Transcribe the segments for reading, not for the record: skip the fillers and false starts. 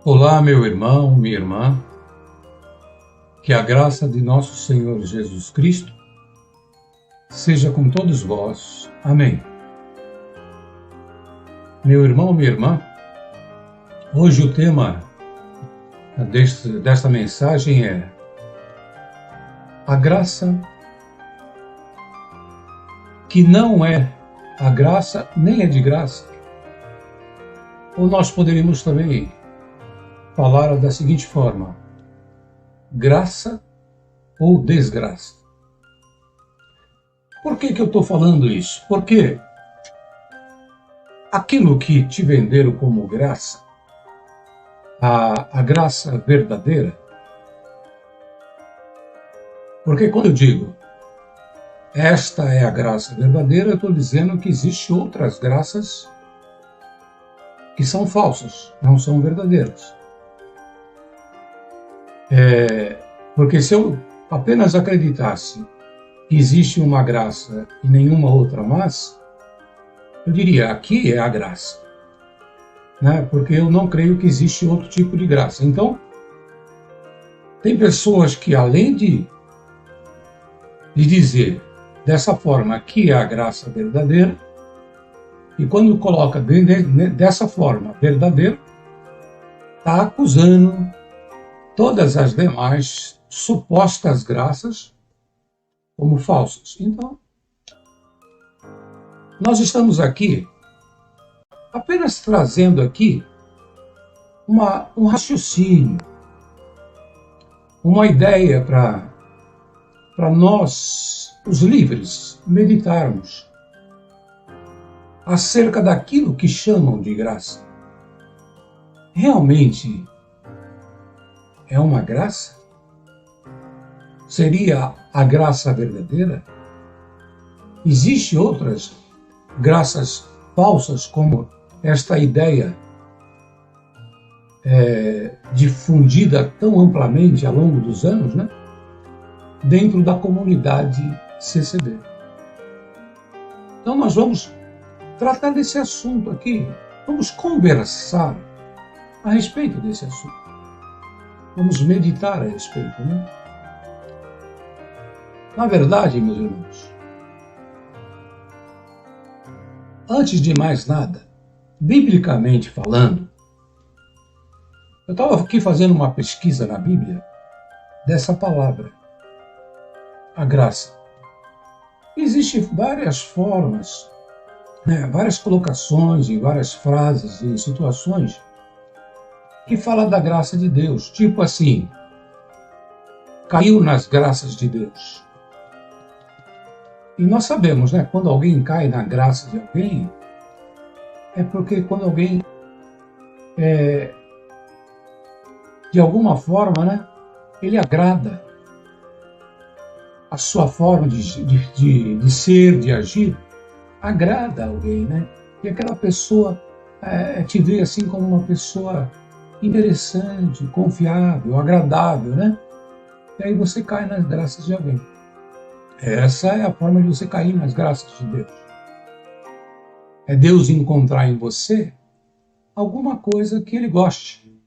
Olá, meu irmão, minha irmã, que a graça de nosso Senhor Jesus Cristo seja com todos vós. Amém. Meu irmão, minha irmã, hoje o tema desta mensagem é a graça que não é a graça nem é de graça. Ou nós poderíamos também falar da seguinte forma: graça ou desgraça. Por que eu estou falando isso? Porque aquilo que te venderam como graça, a graça verdadeira, porque quando eu digo esta é a graça verdadeira, eu estou dizendo que existem outras graças que são falsas, não são verdadeiras. Porque se eu apenas acreditasse que existe uma graça e nenhuma outra mais, eu diria, aqui é a graça. Né? Porque eu não creio que existe outro tipo de graça. Então, tem pessoas que, além de dizer dessa forma que é a graça verdadeira, e quando coloca dessa forma verdadeira, está acusando todas as demais supostas graças como falsas. Então, nós estamos aqui apenas trazendo aqui um raciocínio, uma ideia para nós, os livres, meditarmos acerca daquilo que chamam de graça. Realmente é uma graça? Seria a graça verdadeira? Existem outras graças falsas, como esta ideia difundida tão amplamente ao longo dos anos, né? Dentro da comunidade CCB. Então nós vamos tratar desse assunto aqui, vamos conversar a respeito desse assunto. Vamos meditar a respeito, né? Na verdade, meus irmãos, antes de mais nada, biblicamente falando, eu estava aqui fazendo uma pesquisa na Bíblia dessa palavra, a graça. Existem várias formas, né, várias colocações e várias frases e situações que fala da graça de Deus, tipo assim, caiu nas graças de Deus. E nós sabemos, né, quando alguém cai na graça de alguém, é porque quando alguém, de alguma forma, né, ele agrada a sua forma de ser, de agir, agrada alguém, né? E aquela pessoa te vê assim como uma pessoa interessante, confiável, agradável, né? E aí você cai nas graças de alguém. Essa é a forma de você cair nas graças de Deus. É Deus encontrar em você alguma coisa que Ele goste.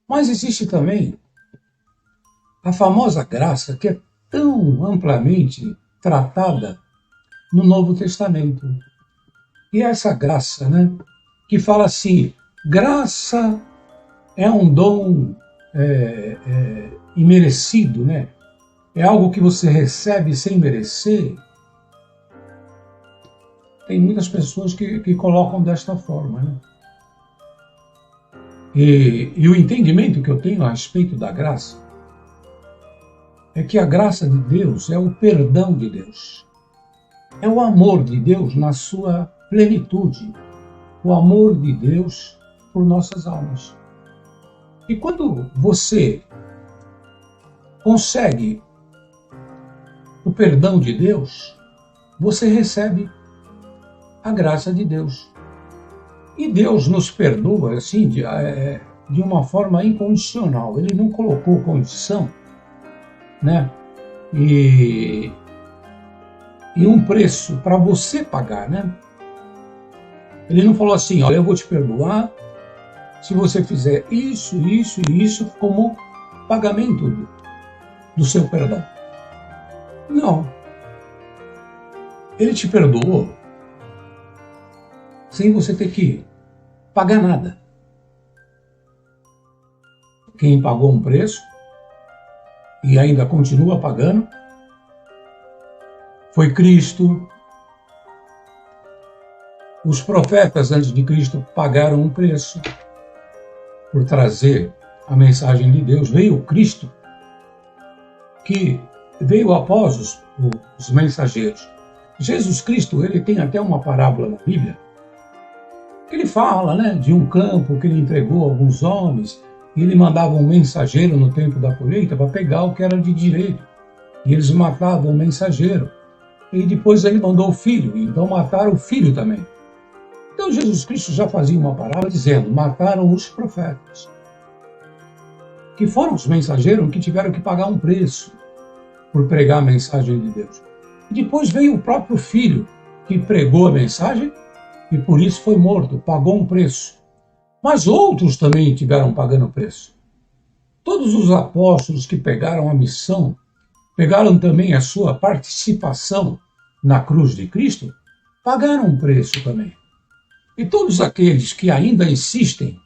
Mas existe também a famosa graça que é tão amplamente tratada no Novo Testamento. E essa graça, né? Que fala assim, graça é um dom imerecido, né? É algo que você recebe sem merecer. Tem muitas pessoas que colocam desta forma, né? E o entendimento que eu tenho a respeito da graça é que a graça de Deus é o perdão de Deus. É o amor de Deus na sua plenitude. O amor de Deus por nossas almas. E quando você consegue o perdão de Deus, você recebe a graça de Deus. E Deus nos perdoa assim de uma forma incondicional. Ele não colocou condição, né? E um preço para você pagar, né? Ele não falou assim, olha, eu vou te perdoar se você fizer isso, isso e isso como pagamento do seu perdão. Não. Ele te perdoou sem você ter que pagar nada. Quem pagou um preço e ainda continua pagando foi Cristo. Os profetas antes de Cristo pagaram um preço por trazer a mensagem de Deus. Veio Cristo, que veio após os mensageiros. Jesus Cristo, ele tem até uma parábola na Bíblia, que ele fala, de um campo que ele entregou a alguns homens, e ele mandava um mensageiro no tempo da colheita para pegar o que era de direito. E eles matavam o mensageiro. E depois ele mandou o filho, então mataram o filho também. Então Jesus Cristo já fazia uma parábola dizendo, mataram os profetas, que foram os mensageiros que tiveram que pagar um preço por pregar a mensagem de Deus. E depois veio o próprio filho, que pregou a mensagem e por isso foi morto, pagou um preço. Mas outros também tiveram pagando preço. Todos os apóstolos que pegaram a missão, pegaram também a sua participação na cruz de Cristo, pagaram um preço também. E todos aqueles que ainda insistem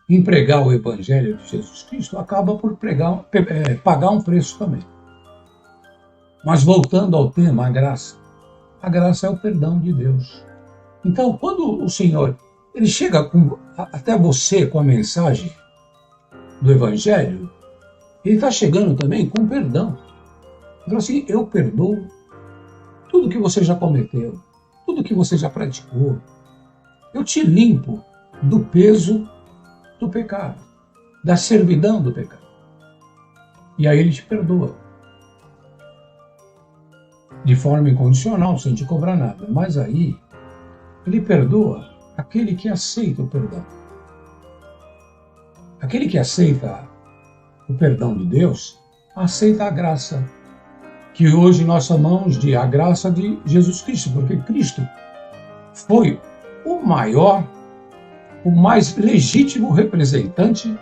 em pregar o Evangelho de Jesus Cristo, acabam por pagar um preço também. Mas voltando ao tema, a graça é o perdão de Deus. Então, quando o Senhor ele chega até você com a mensagem do Evangelho, ele está chegando também com perdão. Ele fala assim, eu perdoo tudo que você já cometeu, tudo que você já praticou. Eu te limpo do peso do pecado, da servidão do pecado. E aí ele te perdoa. De forma incondicional, sem te cobrar nada. Mas aí, ele perdoa aquele que aceita o perdão. Aquele que aceita o perdão de Deus, aceita a graça, que hoje nós chamamos de a graça de Jesus Cristo, porque Cristo foi o maior, o mais legítimo representante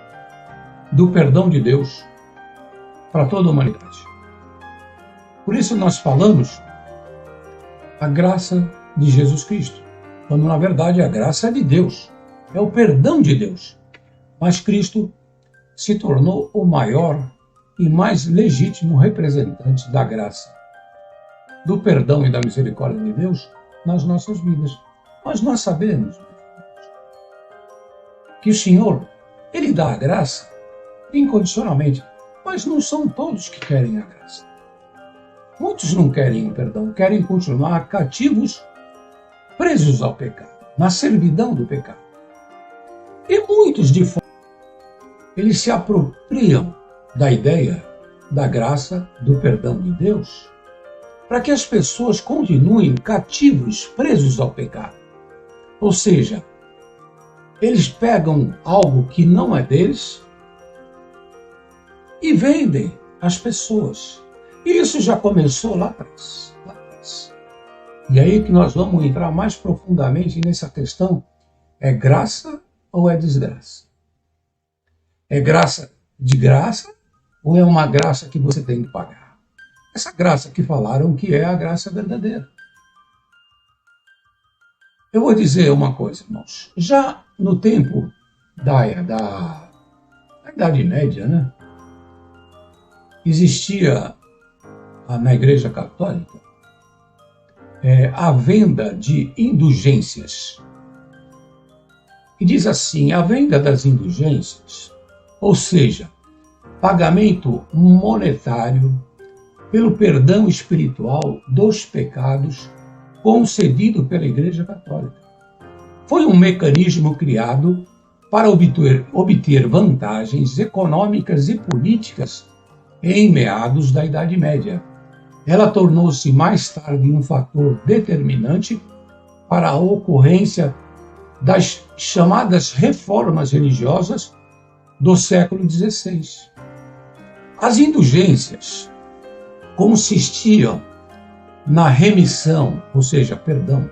do perdão de Deus para toda a humanidade. Por isso nós falamos a graça de Jesus Cristo, quando na verdade a graça é de Deus, é o perdão de Deus. Mas Cristo se tornou o maior e mais legítimo representante da graça, do perdão e da misericórdia de Deus nas nossas vidas. Mas nós sabemos que o Senhor, Ele dá a graça incondicionalmente, mas não são todos que querem a graça. Muitos não querem o perdão, querem continuar cativos, presos ao pecado, na servidão do pecado. E muitos de fora, eles se apropriam da ideia da graça, do perdão de Deus, para que as pessoas continuem cativos, presos ao pecado. Ou seja, eles pegam algo que não é deles e vendem às pessoas. E isso já começou lá atrás. E aí que nós vamos entrar mais profundamente nessa questão, é graça ou é desgraça? É graça de graça ou é uma graça que você tem que pagar? Essa graça que falaram que é a graça verdadeira. Eu vou dizer uma coisa, irmãos. Já no tempo da Idade Média, existia na Igreja Católica a venda de indulgências. E diz assim, a venda das indulgências, ou seja, pagamento monetário pelo perdão espiritual dos pecados concedido pela Igreja Católica. Foi um mecanismo criado para obter vantagens econômicas e políticas em meados da Idade Média. Ela tornou-se mais tarde um fator determinante para a ocorrência das chamadas reformas religiosas do século XVI. As indulgências consistiam na remissão, ou seja, perdão,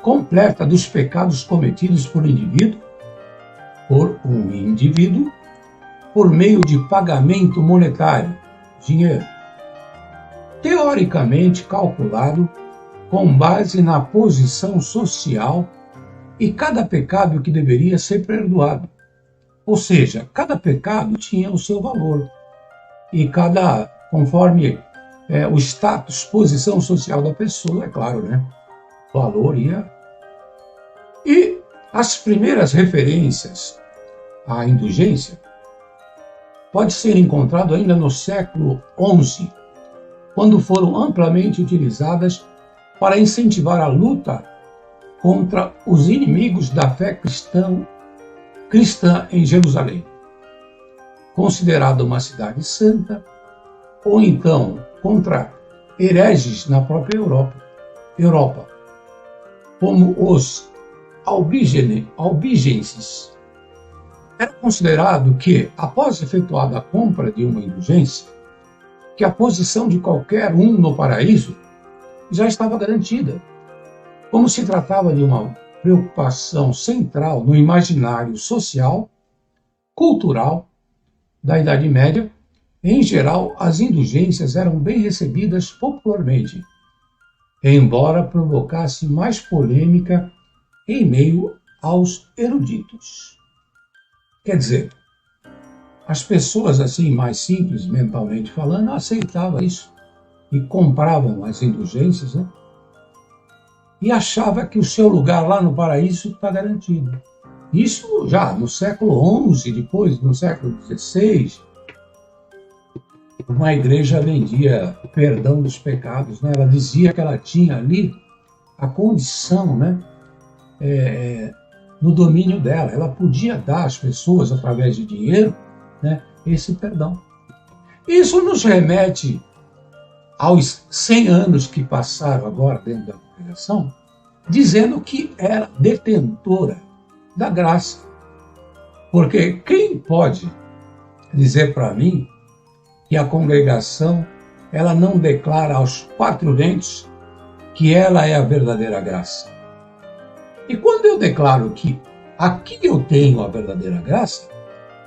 completa dos pecados cometidos por indivíduo por um indivíduo por meio de pagamento monetário, dinheiro, teoricamente calculado com base na posição social e cada pecado que deveria ser perdoado. Ou seja, cada pecado tinha o seu valor e conforme o status, posição social da pessoa, é claro, né? O valor ia. E as primeiras referências à indulgência pode ser encontrado ainda no século XI, quando foram amplamente utilizadas para incentivar a luta contra os inimigos da fé cristã em Jerusalém, considerada uma cidade santa, ou então contra hereges na própria Europa, como os albigenses. Era considerado que, após efetuada a compra de uma indulgência, que a posição de qualquer um no paraíso já estava garantida. Como se tratava de uma preocupação central no imaginário social, cultural da Idade Média, em geral, as indulgências eram bem recebidas popularmente, embora provocasse mais polêmica em meio aos eruditos. Quer dizer, as pessoas assim mais simples, mentalmente falando, aceitavam isso e compravam as indulgências, né? E achava que o seu lugar lá no paraíso está garantido. Isso já no século XI, depois no século XVI, uma igreja vendia perdão dos pecados, né? Ela dizia que ela tinha ali a condição, né? No domínio dela. Ela podia dar às pessoas, através de dinheiro, né? Esse perdão. Isso nos remete aos 100 anos que passaram agora dentro da congregação, dizendo que era detentora da graça. Porque quem pode dizer para mim que a congregação ela não declara aos quatro ventos que ela é a verdadeira graça? E quando eu declaro que aqui eu tenho a verdadeira graça,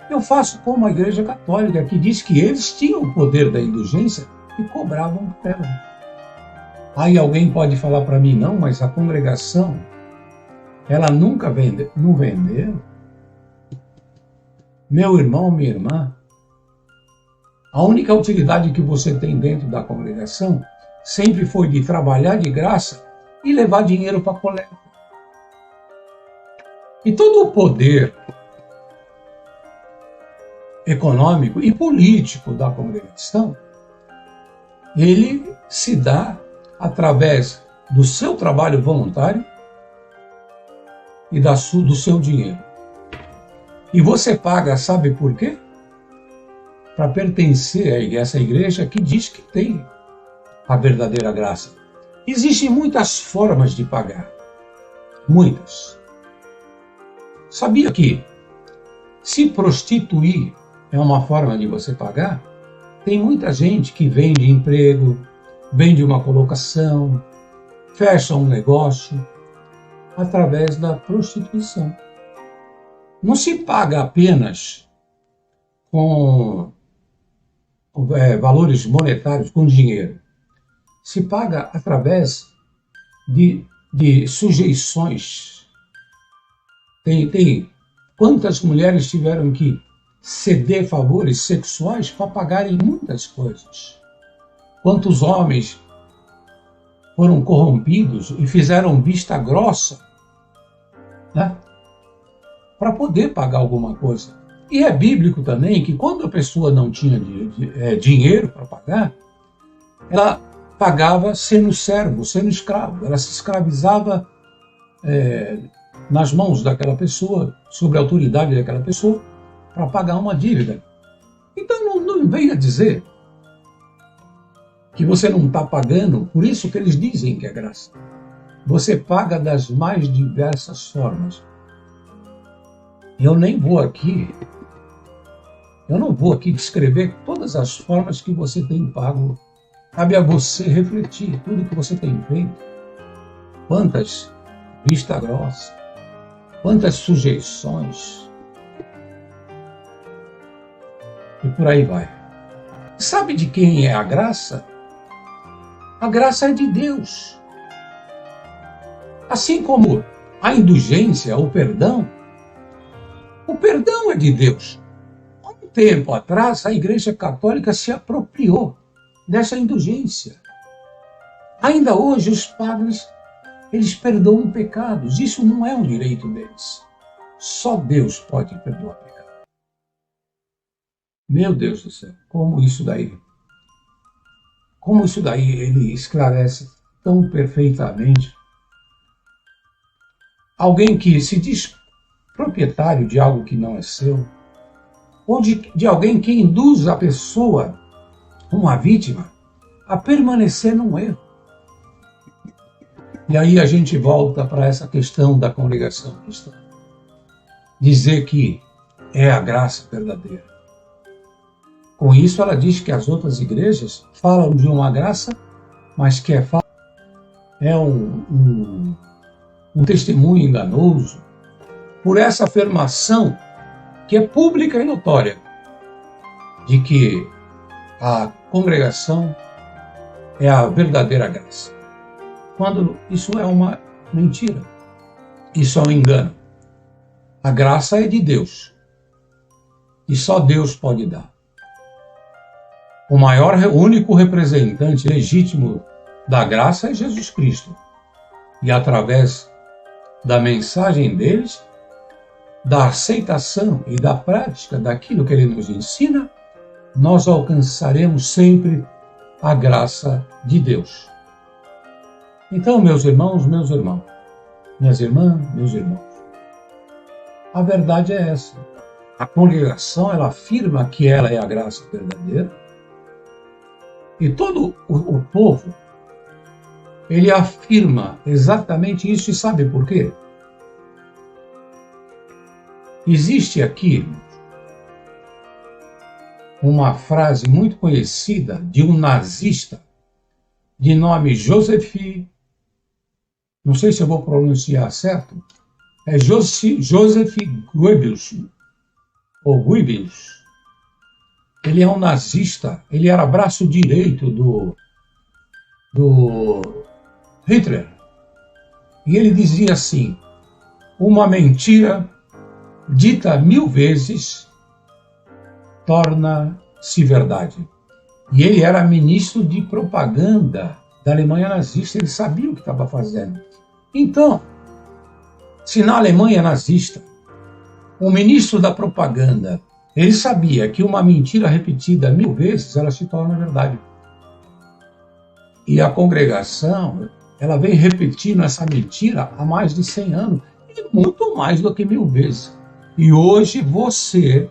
eu faço como a Igreja Católica, que diz que eles tinham o poder da indulgência e cobravam por ela. Aí alguém pode falar para mim, não, mas a congregação, ela nunca não vendeu. Meu irmão, minha irmã, a única utilidade que você tem dentro da congregação sempre foi de trabalhar de graça e levar dinheiro para a coleta. E todo o poder econômico e político da congregação, ele se dá através do seu trabalho voluntário e do seu dinheiro. E você paga, sabe por quê? Para pertencer a essa igreja que diz que tem a verdadeira graça. Existem muitas formas de pagar. Muitas. Sabia que se prostituir é uma forma de você pagar? Tem muita gente que vende emprego, vende uma colocação, fecha um negócio através da prostituição. Não se paga apenas com valores monetários, com dinheiro. Se paga através de sujeições. Tem quantas mulheres tiveram que ceder favores sexuais para pagarem muitas coisas? Quantos homens foram corrompidos e fizeram vista grossa, né, para poder pagar alguma coisa? E é bíblico também que quando a pessoa não tinha dinheiro para pagar, ela pagava sendo servo, sendo escravo. Ela se escravizava nas mãos daquela pessoa, sob a autoridade daquela pessoa, para pagar uma dívida. Então não venha dizer que você não está pagando, por isso que eles dizem que é graça. Você paga das mais diversas formas. Eu não vou aqui descrever todas as formas que você tem pago. Cabe a você refletir tudo que você tem feito. Quantas vista grossa, quantas sujeições, por aí vai. Sabe de quem é a graça? A graça é de Deus. Assim como a indulgência, o perdão é de Deus. Há um tempo atrás, a Igreja Católica se apropriou dessa indulgência. Ainda hoje, os padres, eles perdoam pecados. Isso não é um direito deles. Só Deus pode perdoar pecado. Meu Deus do céu, como isso daí ele esclarece tão perfeitamente. Alguém que se diz proprietário de algo que não é seu, ou de alguém que induz a pessoa, uma vítima, a permanecer num erro. E aí a gente volta para essa questão da congregação cristã. Dizer que é a graça verdadeira. Com isso ela diz que as outras igrejas falam de uma graça, mas que é um testemunho enganoso por essa afirmação que é pública e notória de que a congregação é a verdadeira graça. Quando isso é uma mentira, isso é um engano. A graça é de Deus e só Deus pode dar. O único representante legítimo da graça é Jesus Cristo. E através da mensagem deles, da aceitação e da prática daquilo que ele nos ensina, nós alcançaremos sempre a graça de Deus. Então, meus irmãos, minhas irmãs, meus irmãos, a verdade é essa. A congregação, ela afirma que ela é a graça verdadeira, e todo o povo, ele afirma exatamente isso, e sabe por quê? Existe aqui uma frase muito conhecida de um nazista de nome Joseph, não sei se eu vou pronunciar certo, é Joseph Goebbels, ou Goebbels. Ele é um nazista, ele era braço direito do Hitler. E ele dizia assim: uma mentira dita 1000 vezes torna-se verdade. E ele era ministro de propaganda da Alemanha nazista, ele sabia o que estava fazendo. Então, se na Alemanha nazista, o ministro da propaganda, ele sabia que uma mentira repetida 1000 vezes, ela se torna verdade. E a congregação, ela vem repetindo essa mentira há mais de 100 anos, e muito mais do que 1000 vezes. E hoje você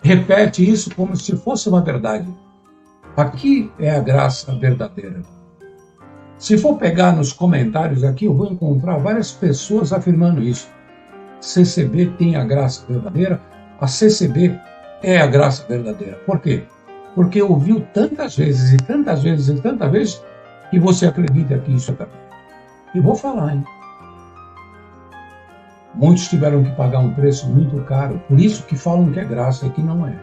repete isso como se fosse uma verdade. Aqui é a graça verdadeira. Se for pegar nos comentários aqui, eu vou encontrar várias pessoas afirmando isso. CCB tem a graça verdadeira, a CCB é a graça verdadeira. Por quê? Porque ouviu tantas vezes, e tantas vezes, e tantas vezes, que você acredita que isso é verdade. E vou falar, hein? Muitos tiveram que pagar um preço muito caro, por isso que falam que é graça e que não é.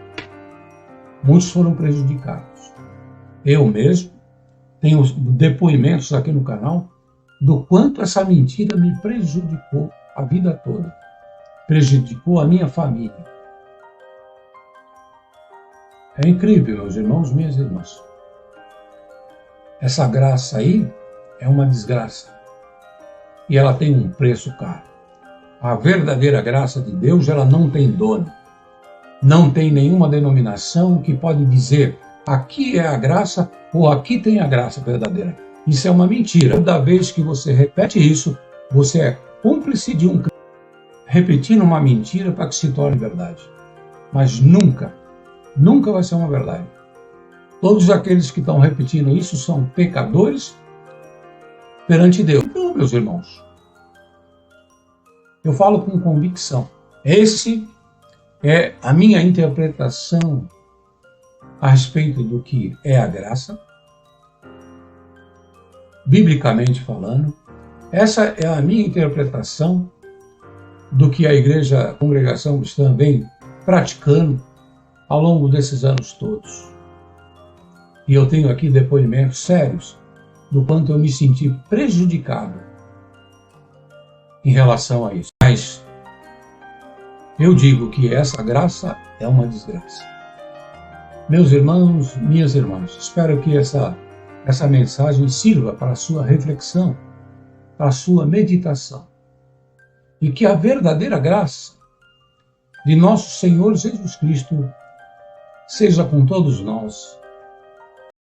Muitos foram prejudicados. Eu mesmo tenho depoimentos aqui no canal do quanto essa mentira me prejudicou a vida toda. Prejudicou a minha família. É incrível, meus irmãos, minhas irmãs. Essa graça aí é uma desgraça. E ela tem um preço caro. A verdadeira graça de Deus, ela não tem dono. Não tem nenhuma denominação que pode dizer aqui é a graça ou aqui tem a graça verdadeira. Isso é uma mentira. Toda vez que você repete isso, você é cúmplice de um crime, repetindo uma mentira para que se torne verdade. Mas nunca vai ser uma verdade. Todos aqueles que estão repetindo isso são pecadores perante Deus. Então, meus irmãos, eu falo com convicção. Esse é a minha interpretação a respeito do que é a graça, biblicamente falando. Essa é a minha interpretação do que a Igreja, a Congregação Cristã vem praticando ao longo desses anos todos. E eu tenho aqui depoimentos sérios do quanto eu me senti prejudicado em relação a isso. Mas eu digo que essa graça é uma desgraça. Meus irmãos, minhas irmãs, espero que essa mensagem sirva para a sua reflexão, para a sua meditação. E que a verdadeira graça de nosso Senhor Jesus Cristo seja com todos nós,